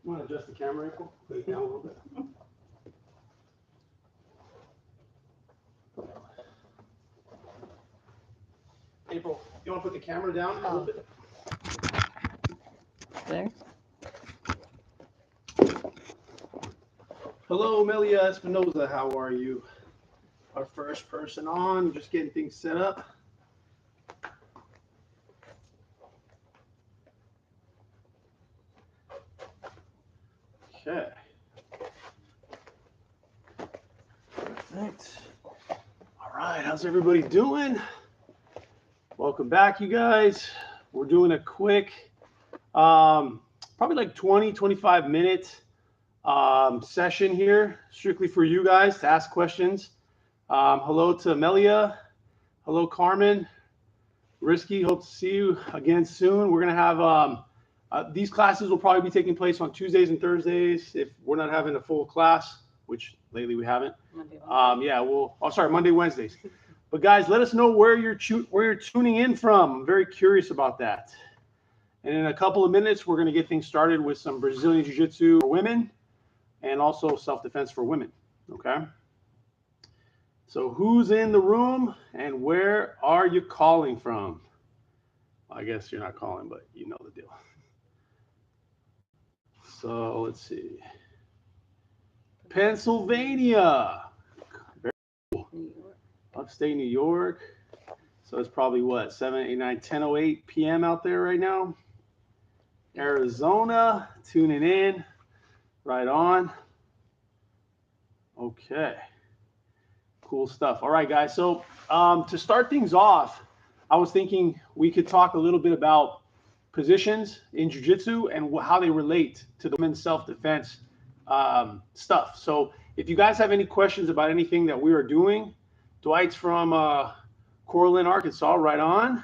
Want to adjust the camera, April? Put it down a little bit. April, you want to put the camera down a little bit? There. Hello, Amelia Espinoza. How are you? Our first person on, just getting things set up. Okay. Perfect. All right, how's everybody doing? Welcome back, you guys. We're doing a quick, probably like 20-25 minute session here, strictly for you guys to ask questions. Hello to Amelia. Hello, Carmen. Risky, hope to see you again soon. We're going to have these classes will probably be taking place on Tuesdays and Thursdays if we're not having a full class, which lately we haven't. Monday, Wednesdays. But guys, let us know where you're tuning in from. I'm very curious about that. And in a couple of minutes, we're going to get things started with some Brazilian Jiu Jitsu for women and also self-defense for women. Okay. So who's in the room and where are you calling from? I guess you're not calling, but you know the deal. So let's see. Pennsylvania. Very cool. Upstate New York. So it's probably what, 7, 8, 9, 10:08 p.m. out there right now. Arizona, tuning in. Right on. Okay. Cool stuff. All right, guys. So to start things off, I was thinking we could talk a little bit about positions in jiu-jitsu and how they relate to the women's self-defense stuff. So if you guys have any questions about anything that we are doing, Dwight's from Coralin, Arkansas, right on.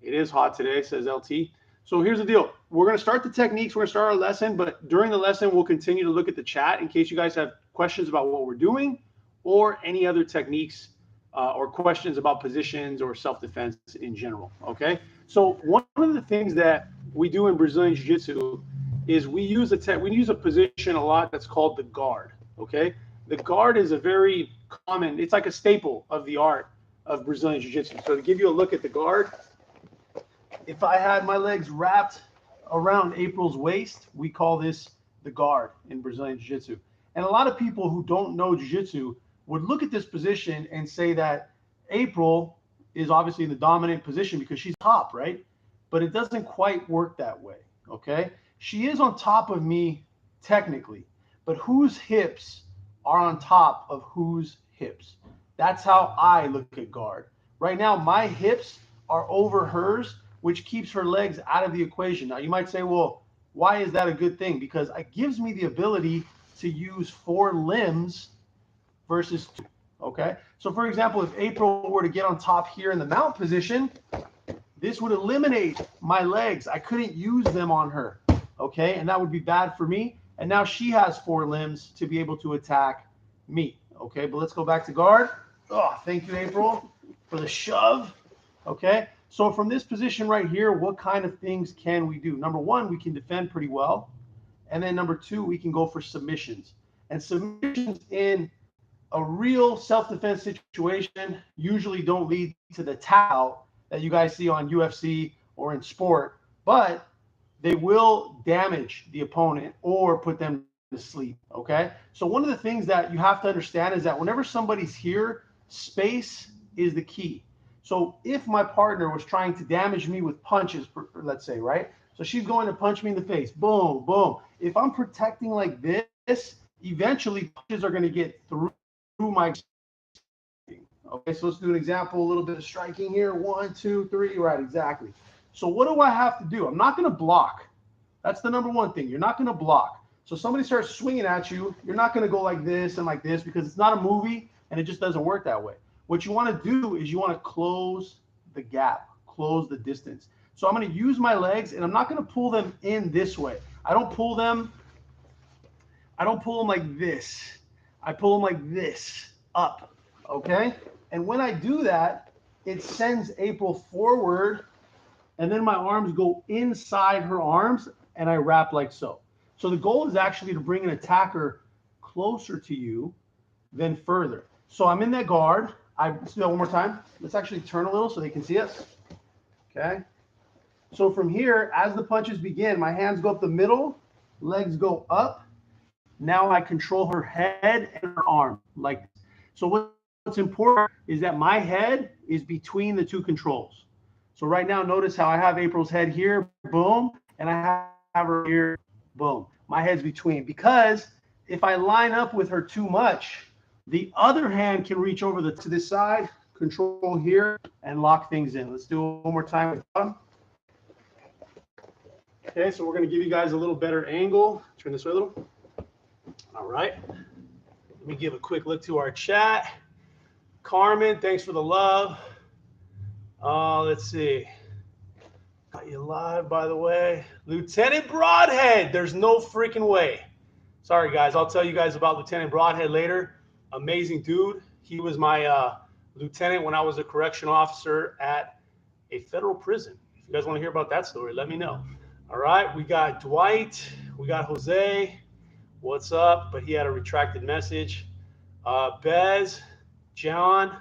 It is hot today, says LT. So here's the deal. We're going to start the techniques. We're going to start our lesson, but during the lesson, we'll continue to look at the chat in case you guys have questions about what we're doing or any other techniques or questions about positions or self-defense in general, okay? So one of the things that we do in Brazilian Jiu-Jitsu is we use a position a lot that's called the guard, okay? The guard is a very common, it's like a staple of the art of Brazilian Jiu-Jitsu. So to give you a look at the guard, if I had my legs wrapped around April's waist, we call this the guard in Brazilian Jiu-Jitsu. And a lot of people who don't know Jiu-Jitsu would look at this position and say that April is obviously in the dominant position because she's top, right? But it doesn't quite work that way, okay? She is on top of me technically, but whose hips are on top of whose hips? That's how I look at guard. Right now, my hips are over hers, which keeps her legs out of the equation. Now, you might say, well, why is that a good thing? Because it gives me the ability to use 4 limbs versus 2, okay? So, for example, if April were to get on top here in the mount position, this would eliminate my legs. I couldn't use them on her, okay? And that would be bad for me. And now she has 4 limbs to be able to attack me, okay? But let's go back to guard. Oh, thank you, April, for the shove, okay? So from this position right here, what kind of things can we do? Number one, we can defend pretty well. And then number 2, we can go for submissions. And submissions in a real self-defense situation usually don't lead to the tap out that you guys see on UFC or in sport, but they will damage the opponent or put them to sleep, okay? So one of the things that you have to understand is that whenever somebody's here, space is the key. So if my partner was trying to damage me with punches, let's say, right? So she's going to punch me in the face, boom, boom. If I'm protecting like this, eventually punches are going to get through my. Okay, so let's do an example, a little bit of striking here. 1, 2, 3, right, exactly. So what do I have to do? I'm not going to block. That's the number one thing. You're not going to block. So somebody starts swinging at you, you're not going to go like this and like this because it's not a movie and it just doesn't work that way. What you want to do is you want to close the gap, close the distance. So I'm going to use my legs and I'm not going to pull them in this way. I don't pull them like this. I pull them like this up, okay? And when I do that, it sends April forward and then my arms go inside her arms and I wrap like so. So the goal is actually to bring an attacker closer to you than further. So I'm in that guard. Let's do that one more time. Let's actually turn a little so they can see us. Okay. So from here, as the punches begin, my hands go up the middle, legs go up. Now I control her head and her arm like this. So what's important is that my head is between the two controls. So right now, notice how I have April's head here, boom, and I have her here, boom. My head's between, because if I line up with her too much, the other hand can reach over to this side, control here, and lock things in. Let's do it one more time with bottom. Okay, so we're going to give you guys a little better angle. Turn this way a little. All right. Let me give a quick look to our chat. Carmen, thanks for the love. Let's see. Got you live, by the way. Lieutenant Broadhead. There's no freaking way. Sorry, guys. I'll tell you guys about Lieutenant Broadhead later. Amazing dude. He was my lieutenant when I was a correctional officer at a federal prison. If you guys want to hear about that story, let me know. All right. We got Dwight. We got Jose. What's up? But he had a retracted message. Bez, John,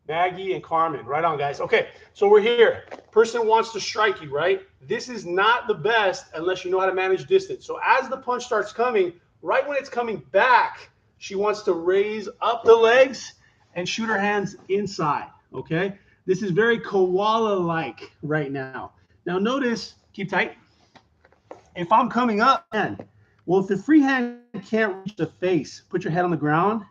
Maggie, and Carmen. Right on, guys. Okay, so we're here. Person wants to strike you, right? This is not the best unless you know how to manage distance. So as the punch starts coming, right when it's coming back, she wants to raise up the legs and shoot her hands inside, okay? This is very koala-like right now. Now notice, keep tight. If I'm coming up, well, if the free hand can't reach the face, put your head on the ground.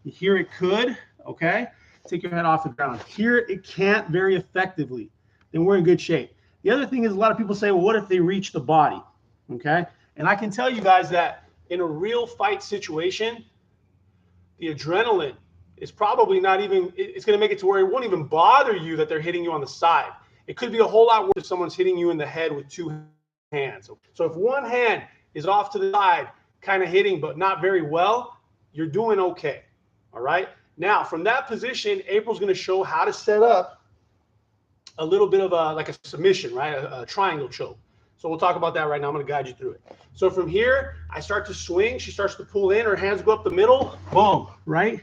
Here it could, okay? Take your head off the ground. Here it can't very effectively. Then we're in good shape. The other thing is a lot of people say, well, what if they reach the body, okay? And I can tell you guys that in a real fight situation, the adrenaline is probably not even, it's going to make it to where it won't even bother you that they're hitting you on the side. It could be a whole lot worse if someone's hitting you in the head with two hands. So if one hand is off to the side, kind of hitting, but not very well, you're doing okay, all right? Now, from that position, April's going to show how to set up a little bit of like a submission, right? A triangle choke. So we'll talk about that right now. I'm going to guide you through it. So from here, I start to swing. She starts to pull in. Her hands go up the middle. Boom, right?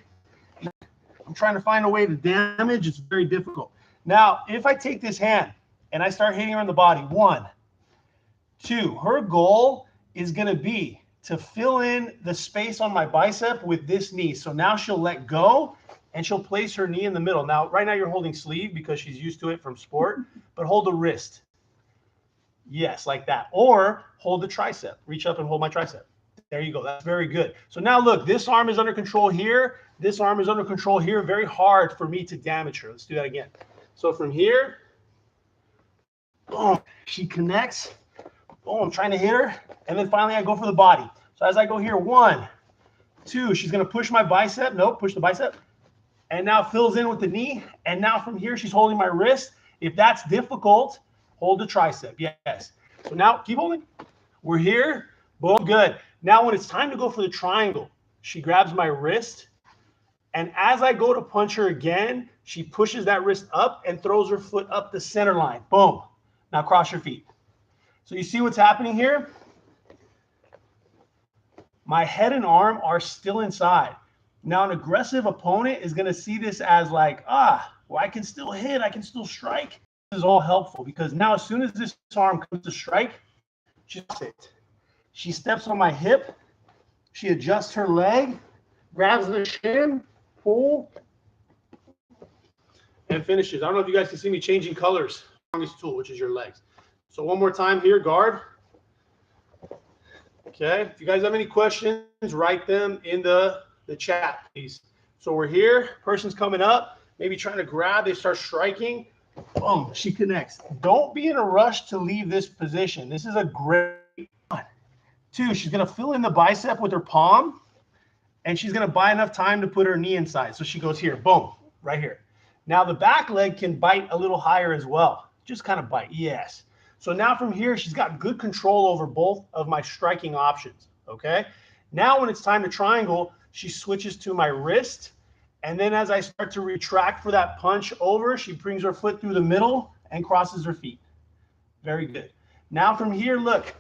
I'm trying to find a way to damage. It's very difficult. Now, if I take this hand and I start hitting her in the body, 1, 2, her goal is going to be to fill in the space on my bicep with this knee. So now she'll let go and she'll place her knee in the middle. Now, right now you're holding sleeve because she's used to it from sport, but hold the wrist. Yes, like that. Or hold the tricep. Reach up and hold my tricep. There you go. That's very good. So now look, this arm is under control here. This arm is under control here. Very hard for me to damage her. Let's do that again. So from here, boom, she connects. Boom, I'm trying to hit her. And then finally I go for the body. So as I go here, 1, 2, she's going to push my bicep. Nope, push the bicep. And now fills in with the knee. And now from here, she's holding my wrist. If that's difficult, hold the tricep. Yes. So now keep holding. We're here. Boom, good. Now when it's time to go for the triangle, she grabs my wrist. And as I go to punch her again, she pushes that wrist up and throws her foot up the center line. Boom. Now cross your feet. So you see what's happening here? My head and arm are still inside. Now an aggressive opponent is going to see this as like, well, I can still hit, I can still strike. This is all helpful because now as soon as this arm comes to strike, she steps on my hip, she adjusts her leg, grabs the shin, pull, and finishes. I don't know if you guys can see me changing colors on this tool, which is your legs. So one more time here, guard. Okay, if you guys have any questions, write them in the chat, please. So we're here, person's coming up, maybe trying to grab, they start striking. Boom, she connects. Don't be in a rush to leave this position. This is a great 1, 2, she's going to fill in the bicep with her palm, and she's going to buy enough time to put her knee inside. So she goes here, boom, right here. Now the back leg can bite a little higher as well. Just kind of bite, yes. So now from here, she's got good control over both of my striking options, okay? Now when it's time to triangle, she switches to my wrist, and then as I start to retract for that punch over, she brings her foot through the middle and crosses her feet. Very good. Now from here, look,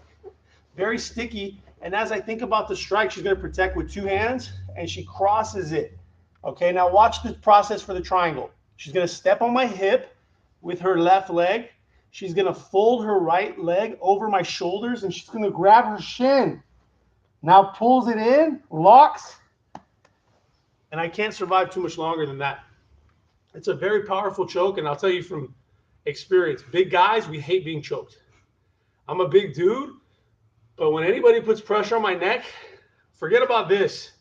very sticky. And as I think about the strike, she's going to protect with 2 hands, and she crosses it. Okay, now watch the process for the triangle. She's going to step on my hip with her left leg. She's going to fold her right leg over my shoulders, and she's going to grab her shin. Now pulls it in, locks, and I can't survive too much longer than that. It's a very powerful choke, and I'll tell you from experience, big guys, we hate being choked. I'm a big dude, but when anybody puts pressure on my neck, forget about this.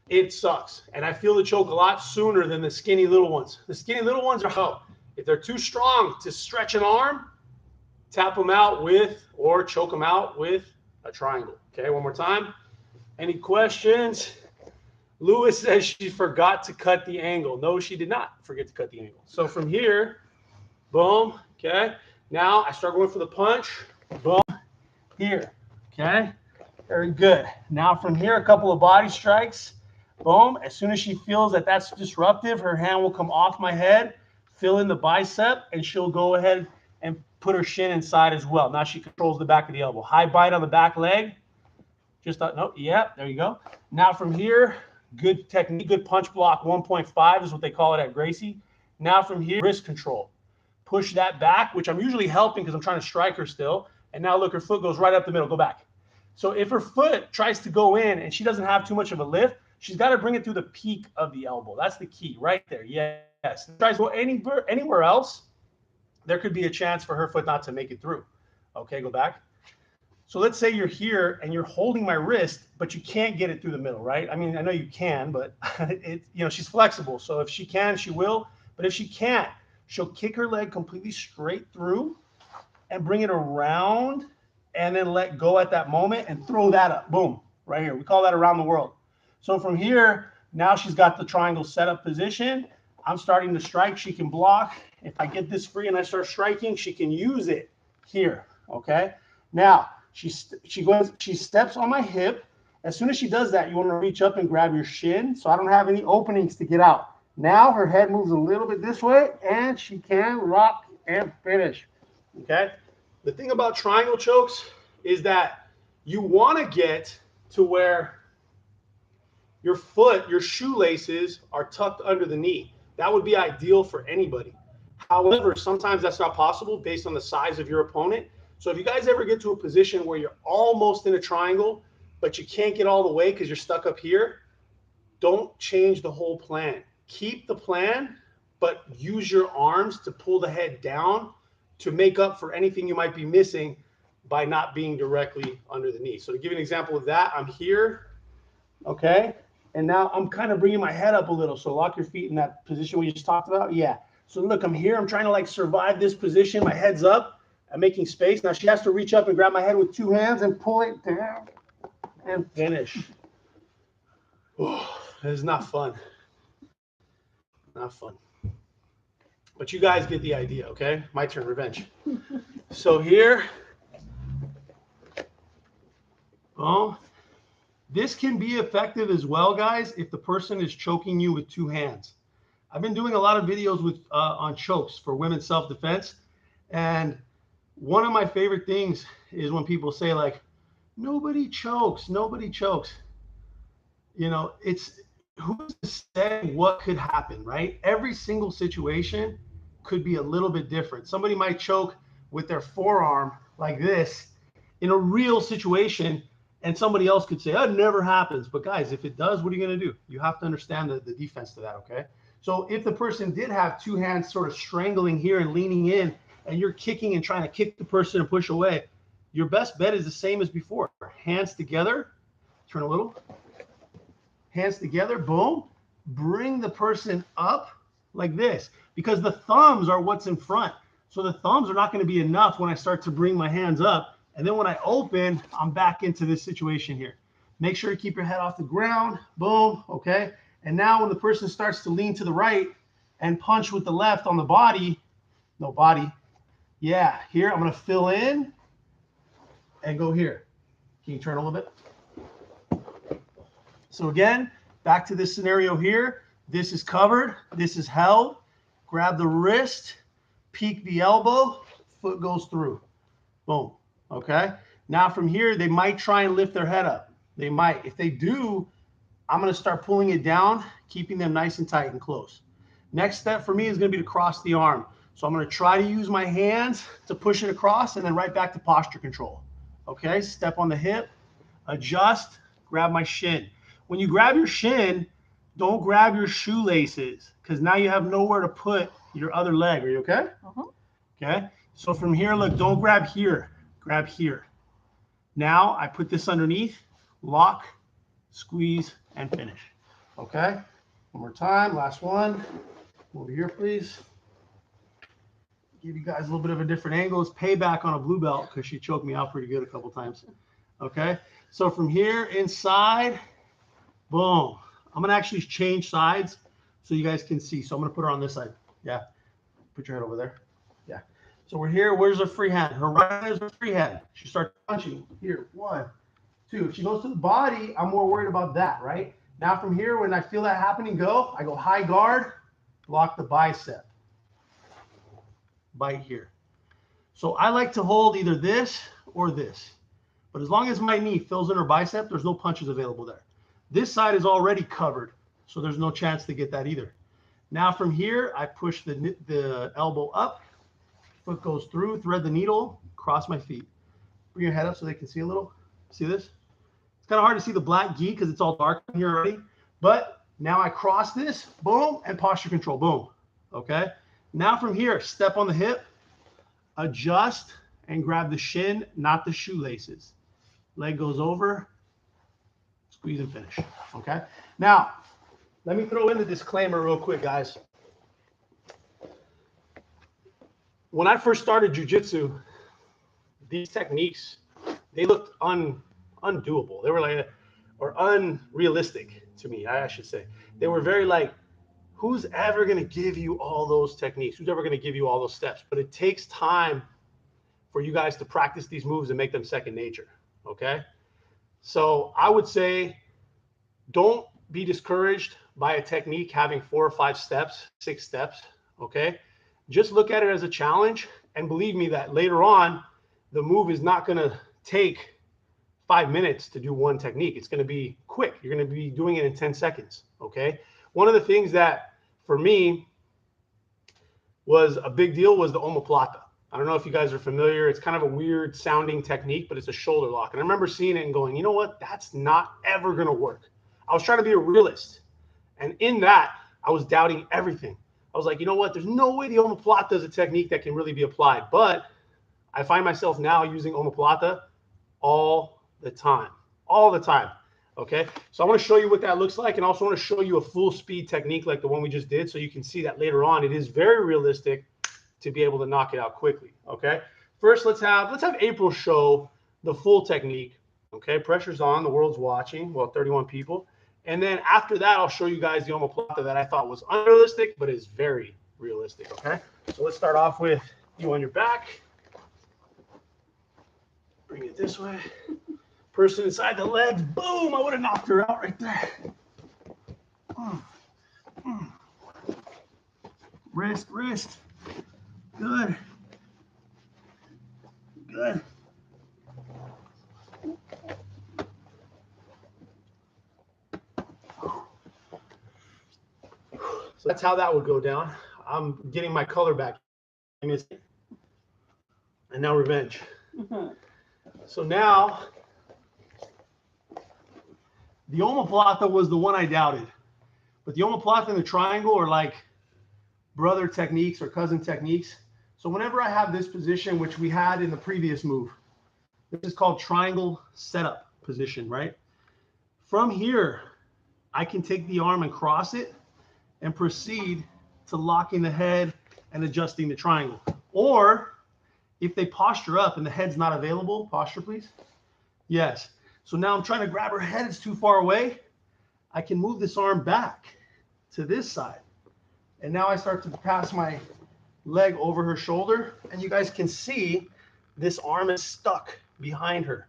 It sucks. And I feel the choke a lot sooner than the skinny little ones. The skinny little ones are how? If they're too strong to stretch an arm, tap them out with, or choke them out with a triangle. Okay, one more time. Any questions? Lewis says she forgot to cut the angle. No, she did not forget to cut the angle. So from here, boom, okay. Now I start going for the punch, boom, here, okay. Very good. Now from here, a couple of body strikes. Boom. As soon as she feels that that's disruptive, her hand will come off my head, fill in the bicep, and she'll go ahead and put her shin inside as well. Now she controls the back of the elbow. High bite on the back leg. Just no, yeah, there you go. Now from here, good technique, good punch block. 1.5 is what they call it at Gracie. Now from here, wrist control. Push that back, which I'm usually helping because I'm trying to strike her still. And now look, her foot goes right up the middle. Go back. So if her foot tries to go in and she doesn't have too much of a lift, she's got to bring it through the peak of the elbow. That's the key right there. Yes. If she tries to go anywhere else, there could be a chance for her foot not to make it through. Okay, go back. So let's say you're here and you're holding my wrist, but you can't get it through the middle, right? I mean, I know you can, but she's flexible. So if she can, she will. But if she can't, she'll kick her leg completely straight through and bring it around and then let go at that moment and throw that up. Boom, right here. We call that around the world. So from here, now she's got the triangle setup position. I'm starting to strike. She can block. If I get this free and I start striking, she can use it here, okay? Now, she steps on my hip. As soon as she does that, you want to reach up and grab your shin so I don't have any openings to get out. Now her head moves a little bit this way, and she can rock and finish, okay? The thing about triangle chokes is that you want to get to where your foot, your shoelaces are tucked under the knee. That would be ideal for anybody. However, sometimes that's not possible based on the size of your opponent. So if you guys ever get to a position where you're almost in a triangle, but you can't get all the way because you're stuck up here, don't change the whole plan. Keep the plan, but use your arms to pull the head down to make up for anything you might be missing by not being directly under the knee. So to give you an example of that, I'm here, okay? And now I'm kind of bringing my head up a little. So lock your feet in that position we just talked about. Yeah. So look, I'm here. I'm trying to like survive this position. My head's up. I'm making space. Now she has to reach up and grab my head with 2 hands and pull it down and finish. Oh, this is not fun. Not fun. But you guys get the idea, okay? My turn, revenge. So here, oh, this can be effective as well, guys, if the person is choking you with 2 hands. I've been doing a lot of videos with on chokes for women's self-defense, and one of my favorite things is when people say like, nobody chokes, nobody chokes. You know, it's who's to say what could happen, right? Every single situation could be a little bit different. Somebody might choke with their forearm like this in a real situation, and somebody else could say, oh, it never happens. But guys, if it does, what are you going to do? You have to understand the defense to that, okay? So if the person did have 2 hands sort of strangling here and leaning in, and you're kicking and trying to kick the person and push away, your best bet is the same as before. Hands together, turn a little, hands together, boom, bring the person up like this, because the thumbs are what's in front. So the thumbs are not going to be enough when I start to bring my hands up. And then when I open, I'm back into this situation here. Make sure you keep your head off the ground, boom, okay? And now when the person starts to lean to the right and punch with the left on the body, no body, yeah, here I'm going to fill in and go here. Can you turn a little bit? So again, back to this scenario here. This is covered. This is held. Grab the wrist, peek the elbow, foot goes through. Boom. Okay. Now from here, they might try and lift their head up. They might. If they do, I'm going to start pulling it down, keeping them nice and tight and close. Next step for me is going to be to cross the arm. So I'm going to try to use my hands to push it across and then right back to posture control. Okay, step on the hip, adjust, grab my shin. When you grab your shin, don't grab your shoelaces because now you have nowhere to put your other leg. Are you okay? Okay, so from here, look, don't grab here, grab here. Now I put this underneath, lock, squeeze, and finish. Okay, one more time, last one. Over here, please. Give you guys a little bit of a different angle. It's payback on a blue belt because she choked me out pretty good a couple times. Okay, so from here inside, boom. I'm gonna actually change sides so you guys can see. So I'm gonna put her on this side. Yeah, put your head over there. Yeah. So we're here. Where's her free hand? Her right hand is her free hand. She starts punching. Here, 1, 2. If she goes to the body, I'm more worried about that, right? Now from here, when I feel that happening, I go high guard, block the bicep. Bite here. So I like to hold either this or this. But as long as my knee fills in her bicep, there's no punches available there. This side is already covered, so there's no chance to get that either. Now from here, I push the elbow up, foot goes through, thread the needle, cross my feet. Bring your head up so they can see a little. See this? It's kind of hard to see the black gi because it's all dark in here already. But now I cross this, boom, and posture control, boom. Okay? Now from here, step on the hip, adjust, and grab the shin, not the shoelaces. Leg goes over, squeeze and finish. Okay? Now, let me throw in the disclaimer real quick, guys. When I first started jiu-jitsu, these techniques, they looked undoable. They were like, or unrealistic to me, I should say. They were very like, who's ever going to give you all those techniques? Who's ever going to give you all those steps? But it takes time for you guys to practice these moves and make them second nature, okay? So I would say don't be discouraged by a technique having 4 or 5 steps, 6 steps, okay? Just look at it as a challenge, and believe me that later on, the move is not going to take 5 minutes to do one technique. It's going to be quick. You're going to be doing it in 10 seconds, okay? One of the things that for me was a big deal was the Omaplata. I don't know if you guys are familiar. It's kind of a weird sounding technique, but it's a shoulder lock. And I remember seeing it and going, you know what? That's not ever going to work. I was trying to be a realist. And in that, I was doubting everything. I was like, you know what? There's no way the Omaplata is a technique that can really be applied. But I find myself now using Omaplata all the time. Okay, so I want to show you what that looks like, and also want to show you a full speed technique like the one we just did, so you can see that later on it is very realistic to be able to knock it out quickly. Okay, first let's have April show the full technique. Okay, pressure's on, the world's watching, well, 31 people, and then after that I'll show you guys the Omaplata that I thought was unrealistic but is very realistic. Okay, so let's start off with you on your back. Bring it this way. Person inside the legs, boom, I would have knocked her out right there. Wrist, good. So that's how that would go down. I'm getting my color back. And now revenge. So now, the Omaplata was the one I doubted. But the Omaplata and the triangle are like brother techniques or cousin techniques. So whenever I have this position, which we had in the previous move, this is called triangle setup position, right? From here, I can take the arm and cross it and proceed to locking the head and adjusting the triangle. Or if they posture up and the head's not available, posture please. Yes. So now I'm trying to grab her head, it's too far away. I can move this arm back to this side. And now I start to pass my leg over her shoulder, and you guys can see this arm is stuck behind her.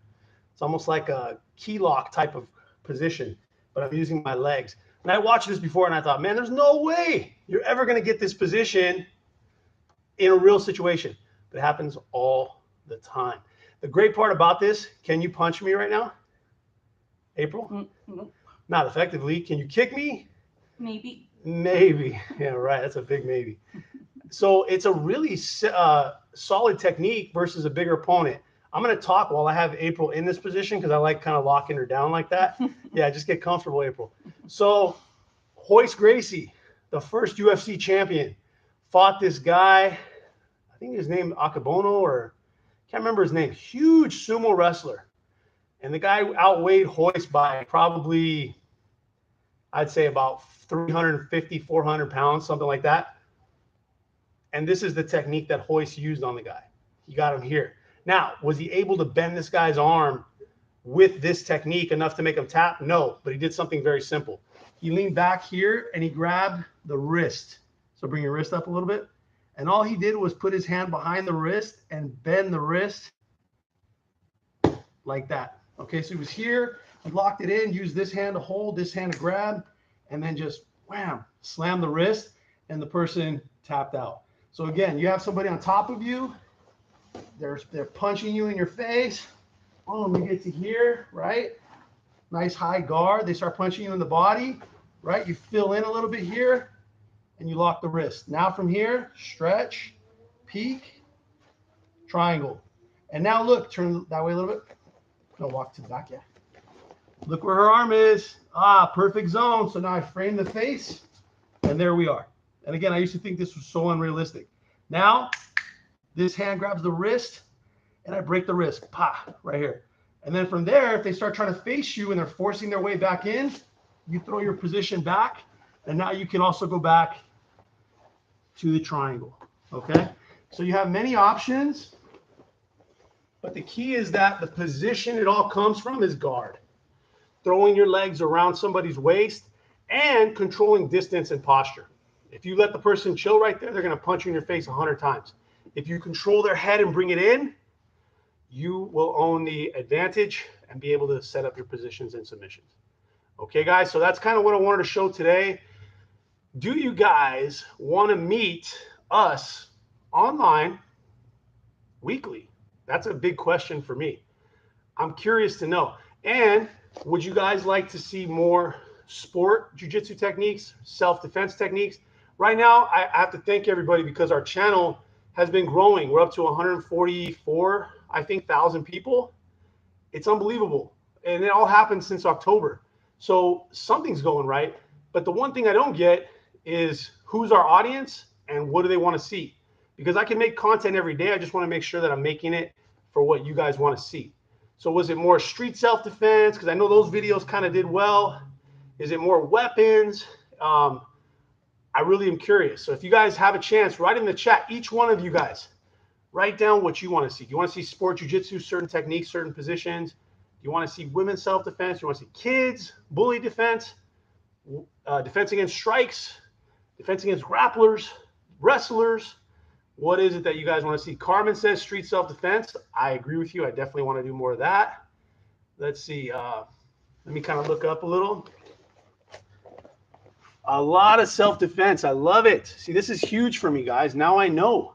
It's almost like a key lock type of position, but I'm using my legs. And I watched this before and I thought, man, there's no way you're ever going to get this position in a real situation. But it happens all the time. The great part about this, can you punch me right now? April? Nope. Not effectively. Can you kick me? Maybe. Maybe. Yeah, right. That's a big maybe. So it's a really solid technique versus a bigger opponent. I'm going to talk while I have April in this position because I like kind of locking her down like that. Yeah, just get comfortable, April. So Royce Gracie, the first UFC champion, fought this guy. I think his name Akabono, or can't remember his name. Huge sumo wrestler. And the guy outweighed Royce by probably, I'd say about 350, 400 pounds, something like that. And this is the technique that Royce used on the guy. He got him here. Now, was he able to bend this guy's arm with this technique enough to make him tap? No, but he did something very simple. He leaned back here and he grabbed the wrist. So bring your wrist up a little bit. And all he did was put his hand behind the wrist and bend the wrist like that. Okay, so he was here, he locked it in, used this hand to hold, this hand to grab, and then just wham, slam the wrist, and the person tapped out. So again, you have somebody on top of you, they're punching you in your face. Boom, you get to here, right? Nice high guard. They start punching you in the body, right? You fill in a little bit here, and you lock the wrist. Now from here, stretch, peek, triangle. And now look, turn that way a little bit. No, walk to the back, yeah. Look where her arm is. Ah, perfect zone. So now I frame the face, and there we are. And again, I used to think this was so unrealistic. Now, this hand grabs the wrist, and I break the wrist. Pa, right here. And then from there, if they start trying to face you and they're forcing their way back in, you throw your position back, and now you can also go back to the triangle, okay? So you have many options, but the key is that the position it all comes from is guard. Throwing your legs around somebody's waist and controlling distance and posture. If you let the person chill right there, they're going to punch you in your face 100 times. If you control their head and bring it in, you will own the advantage and be able to set up your positions and submissions. Okay, guys, so that's kind of what I wanted to show today. Do you guys want to meet us online weekly? That's a big question for me. I'm curious to know. And would you guys like to see more sport jiu-jitsu techniques, self-defense techniques? Right now, I have to thank everybody because our channel has been growing. We're up to 144, I think, 1,000 people. It's unbelievable. And it all happened since October. So something's going right. But the one thing I don't get is who's our audience and what do they want to see? Because I can make content every day. I just want to make sure that I'm making it for what you guys want to see. So was it more street self-defense? Because I know those videos kind of did well. Is it more weapons? I really am curious. So if you guys have a chance, write in the chat, each one of you guys, write down what you want to see. Do you want to see sport jiu-jitsu, certain techniques, certain positions? Do you want to see women's self-defense? Do you want to see kids, bully defense, defense against strikes, defense against grapplers, wrestlers? What is it that you guys want to see? Carmen says street self-defense. I agree with you. I definitely want to do more of that. Let's see. Let me kind of look up a little. A lot of self-defense. I love it. See, this is huge for me, guys. Now I know.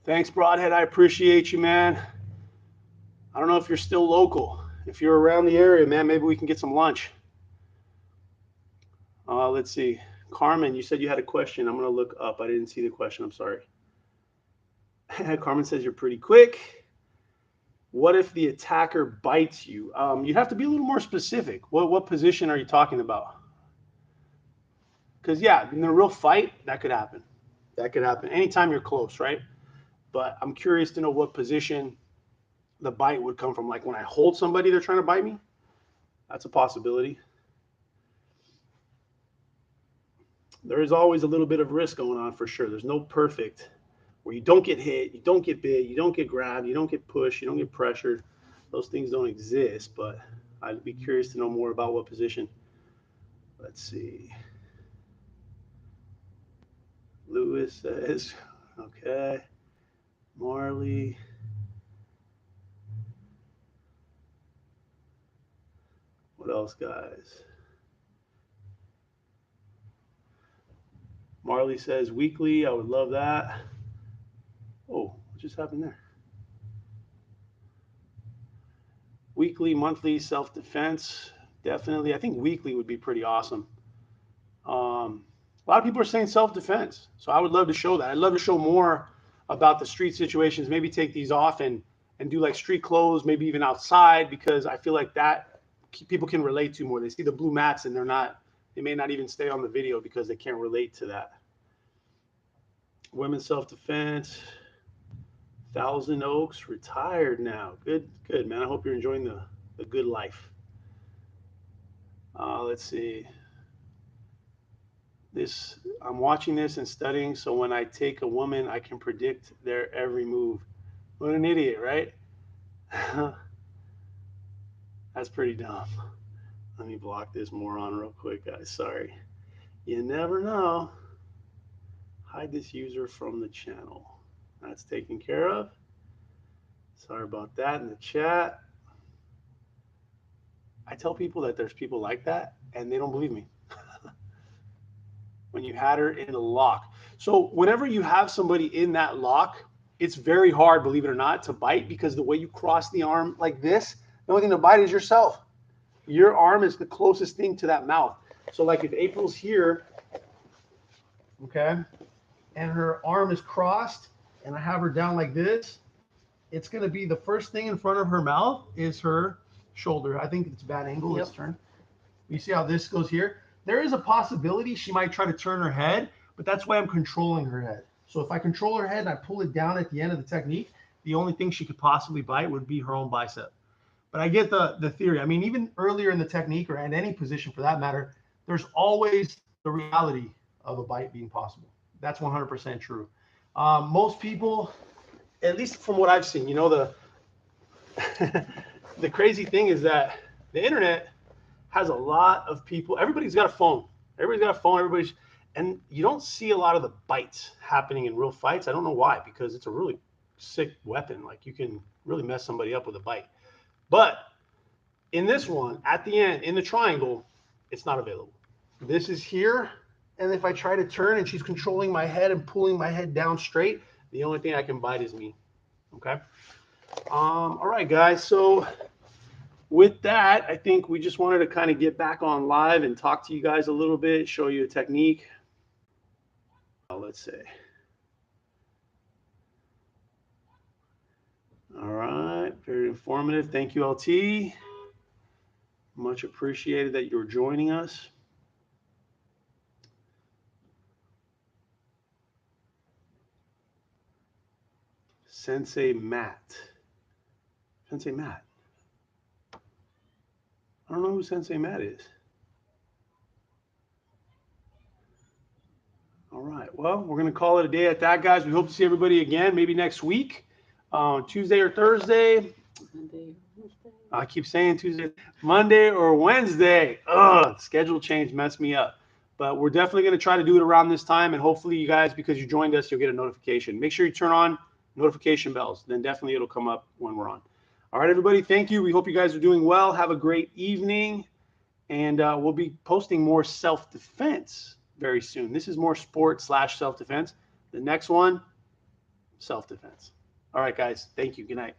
Thanks, Broadhead. I appreciate you, man. I don't know if you're still local. If you're around the area, man, maybe we can get some lunch. Let's see. Carmen, you said you had a question. I'm going to look up. I didn't see the question. I'm sorry. Carmen says you're pretty quick. What if the attacker bites you? You'd have to be a little more specific. What position are you talking about? Because, yeah, in a real fight, that could happen. That could happen anytime you're close, right? But I'm curious to know what position the bite would come from. Like when I hold somebody, they're trying to bite me? That's a possibility. There is always a little bit of risk going on for sure. There's no perfect where you don't get hit, you don't get bit, you don't get grabbed, you don't get pushed, you don't get pressured. Those things don't exist, but I'd be curious to know more about what position. Let's see. Lewis says, okay. Marley. What else, guys? Marley says weekly. I would love that. Oh, what just happened there? Weekly, monthly self-defense. Definitely. I think weekly would be pretty awesome. A lot of people are saying self-defense. So I would love to show that. I'd love to show more about the street situations, maybe take these off and do like street clothes, maybe even outside, because I feel like that people can relate to more. They see the blue mats and they may not even stay on the video because they can't relate to that. Women's self-defense. Thousand Oaks retired now. Good, good, man. I hope you're enjoying the good life. Let's see. This I'm watching this and studying, so when I take a woman, I can predict their every move. What an idiot, right? That's pretty dumb. Let me block this moron real quick, guys. Sorry. You never know. Hide this user from the channel. That's taken care of. Sorry about that in the chat. I tell people that there's people like that, and they don't believe me. When you had her in a lock. So whenever you have somebody in that lock, it's very hard, believe it or not, to bite, because the way you cross the arm like this, the only thing to bite is yourself. Your arm is the closest thing to that mouth. So like if April's here, okay, and her arm is crossed, and I have her down like this, it's going to be the first thing in front of her mouth is her shoulder. I think it's a bad angle. Let's turn. You see how this goes here? There is a possibility she might try to turn her head, but that's why I'm controlling her head. So if I control her head and I pull it down at the end of the technique, the only thing she could possibly bite would be her own bicep. But I get the theory. I mean, even earlier in the technique, or in any position for that matter, there's always the reality of a bite being possible. That's 100% true. Most people, at least from what I've seen, the the crazy thing is that the internet has a lot of people. Everybody's got a phone. And you don't see a lot of the bites happening in real fights. I don't know why, because it's a really sick weapon. Like, you can really mess somebody up with a bite. But in this one, at the end, in the triangle, it's not available. This is here, and if I try to turn and she's controlling my head and pulling my head down straight, the only thing I can bite is me. Okay? All right, guys. So with that, I think we just wanted to kind of get back on live and talk to you guys a little bit, show you a technique. Let's see. All right, very informative. Thank you, LT. Much appreciated that you're joining us. Sensei Matt. Sensei Matt. I don't know who Sensei Matt is. All right. Well, we're going to call it a day at that, guys. We hope to see everybody again, maybe next week, Tuesday or Thursday. Monday, Wednesday. I keep saying Tuesday, Monday or Wednesday. Schedule change messed me up. But we're definitely going to try to do it around this time. And hopefully you guys, because you joined us, you'll get a notification. Make sure you turn on notification bells. Then definitely it'll come up when we're on. All right, everybody. Thank you. We hope you guys are doing well. Have a great evening. And we'll be posting more self-defense very soon. This is more sport/self-defense. The next one, self-defense. All right, guys. Thank you. Good night.